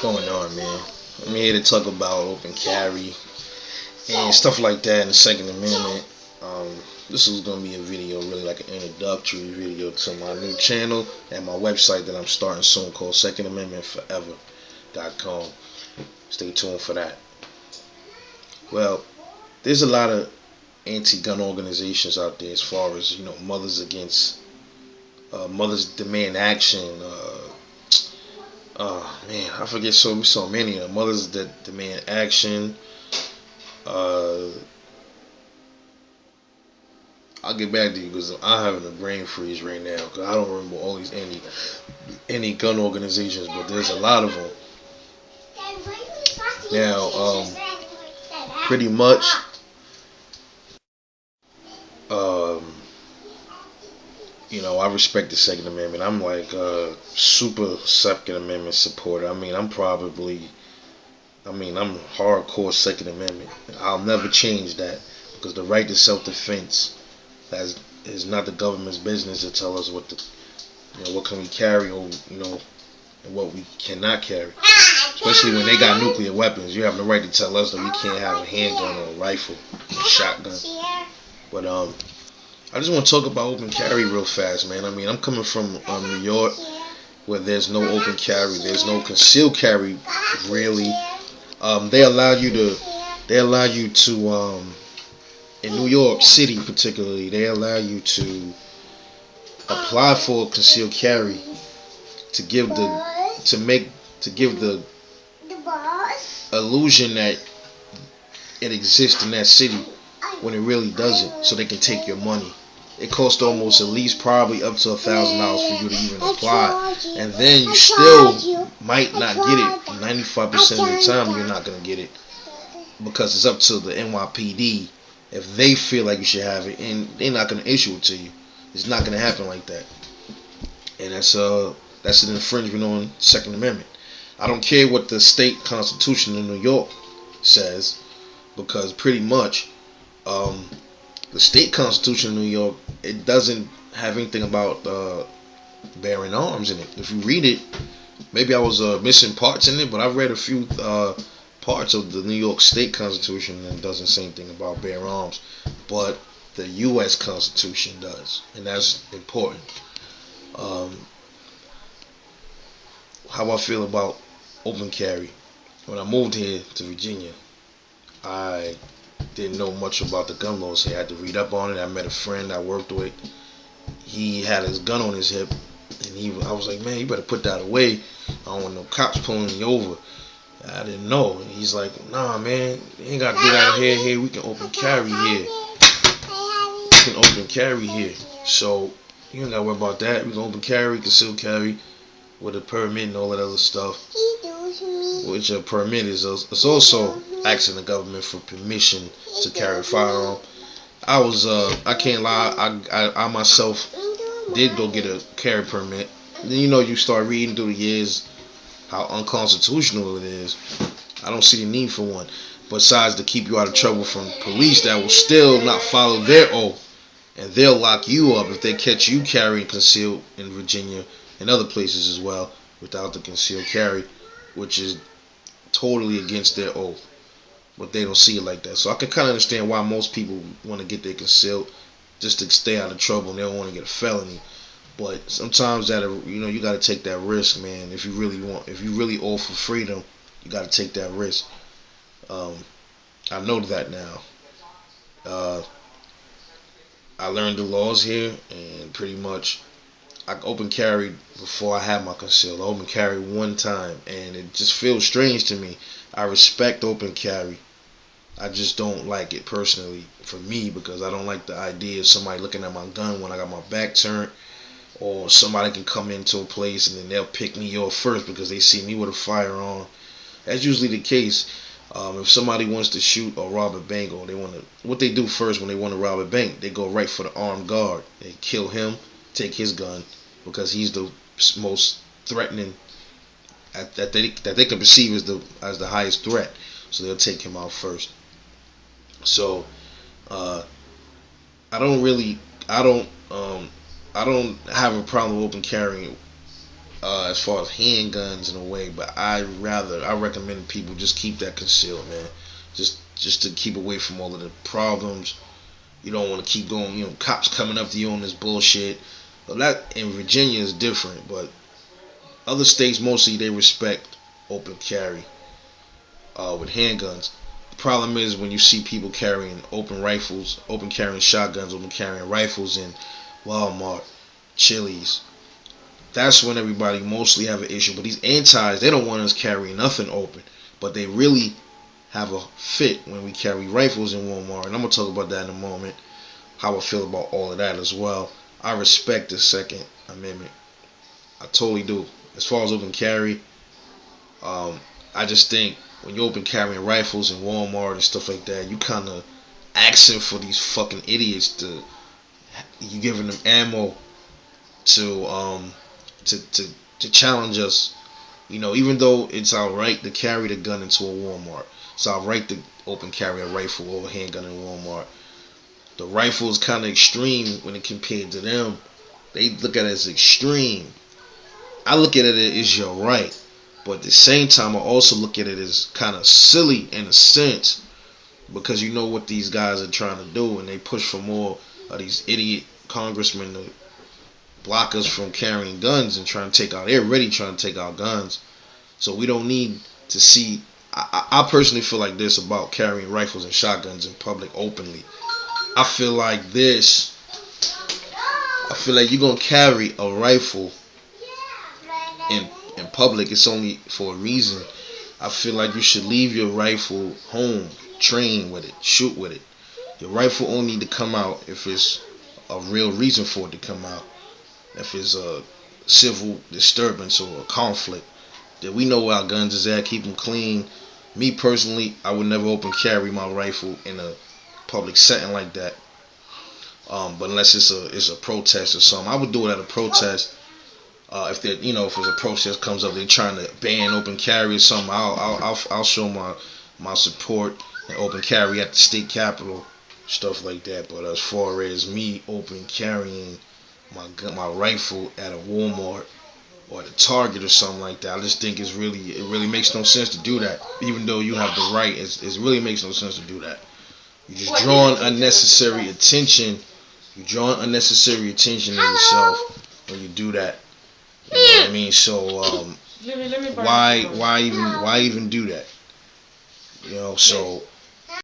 going on, man? I'm here to talk about open carry and stuff like that in the Second Amendment. Um, this is going to be a video, really like an introductory video to my new channel and my website that I'm starting soon called SecondAmendmentForever.com. Stay tuned for that. Well, there's a lot of anti-gun organizations out there as far as, Mothers Demand Action, man, I forget so many of them. Mothers that Demand Action. Uh, I'll get back to you because I'm having a brain freeze right now because I don't remember all these any gun organizations, but there's a lot of them. Now, pretty much, um, I respect the Second Amendment. I'm like a super Second Amendment supporter. I'm hardcore Second Amendment. I'll never change that because the right to self-defense is not the government's business to tell us what can we carry or and what we cannot carry. Especially when they got nuclear weapons, you have the right to tell us that we can't have a handgun or a rifle, or a shotgun. But I just want to talk about open carry real fast, man. I mean, I'm coming from New York, where there's no open carry, there's no concealed carry, really. They allow you to in New York City particularly, they allow you to apply for concealed carry to give the illusion that it exists in that city when it really doesn't, so they can take your money. It costs almost at least probably up to $1,000 for you to even apply, and then you still might not get it. 95% of the time, you're not gonna get it because it's up to the NYPD if they feel like you should have it, and they're not gonna issue it to you. It's not gonna happen like that, and that's an infringement on Second Amendment. I don't care what the state constitution in New York says, because pretty much the state constitution in New York, it doesn't have anything about bearing arms in it. If you read it, maybe I was missing parts in it, but I've read a few parts of the New York state constitution and it doesn't say anything about bear arms, but the U.S. Constitution does, and that's important. Um, how I feel about open carry. When I moved here to Virginia, I didn't know much about the gun laws here. I had to read up on it. I met a friend I worked with. He had his gun on his hip, and I was like, man, you better put that away. I don't want no cops pulling you over. I didn't know. And he's like, nah, man, you ain't got to do that here. Here, we can open carry here. We can open carry here. So, you ain't got to worry about that. We can open carry, concealed carry, with a permit and all that other stuff. Which a permit is also asking the government for permission to carry a firearm. I can't lie, I myself did go get a carry permit. Then you start reading through the years how unconstitutional it is. I don't see the need for one. Besides to keep you out of trouble from police that will still not follow their oath. And they'll lock you up if they catch you carrying concealed in Virginia and other places as well without the concealed carry, which is totally against their oath. But they don't see it like that. So I can kind of understand why most people want to get their concealed just to stay out of trouble and they don't want to get a felony. But sometimes you got to take that risk, man. If you really all for freedom, you got to take that risk. I know that now. I learned the laws here, and pretty much I open carried before I had my concealed. I open carry one time, and it just feels strange to me. I respect open carry. I just don't like it personally for me because I don't like the idea of somebody looking at my gun when I got my back turned, or somebody can come into a place and then they'll pick me off first because they see me with a firearm. That's usually the case. If somebody wants to shoot or rob a bank, or what they do first when they want to rob a bank, they go right for the armed guard. They kill him, take his gun, because he's the most threatening that they can perceive as the highest threat. So they'll take him out first. So I don't have a problem with open carrying as far as handguns in a way, but I recommend people just keep that concealed, man. Just to keep away from all of the problems. You don't want to keep going, cops coming up to you on this bullshit. Well, that in Virginia is different, but other states mostly they respect open carry with handguns. The problem is when you see people carrying open rifles, open carrying shotguns, open carrying rifles in Walmart, Chili's. That's when everybody mostly have an issue. But these antis, they don't want us carrying nothing open, but they really have a fit when we carry rifles in Walmart. And I'm gonna talk about that in a moment. How I feel about all of that as well. I respect the Second Amendment. I totally do. As far as open carry, I just think when you open carrying rifles in Walmart and stuff like that, you kind of asking for these fucking idiots to, you giving them ammo to to challenge us. Even though it's alright to carry the gun into a Walmart, it's alright to open carry a rifle or a handgun in Walmart. The rifle is kind of extreme when it compared to them. They look at it as extreme. I look at it as your right, but at the same time, I also look at it as kind of silly in a sense, because you know what these guys are trying to do, and they push for more of these idiot congressmen to block us from carrying guns and trying to take out. They're already trying to take out guns, so we don't need to see. I personally feel like this about carrying rifles and shotguns in public openly. I feel like you're gonna carry a rifle in public. It's only for a reason. I feel like you should leave your rifle home, train with it, shoot with it. Your rifle only need to come out if it's a real reason for it to come out. If it's a civil disturbance or a conflict, that we know where our guns is at, keep them clean. Me personally, I would never open carry my rifle in a public setting like that. But unless it's a protest or something, I would do it at a protest. If there's a protest comes up, they're trying to ban open carry or something, I'll show my support and open carry at the state capitol, stuff like that. But as far as me open carrying my rifle at a Walmart or at a Target or something like that, I just think it really makes no sense to do that. Even though you have the right, it really makes no sense to do that. You're just drawing unnecessary attention. You're drawing unnecessary attention to yourself when you do that. You know what I mean? So why even do that? So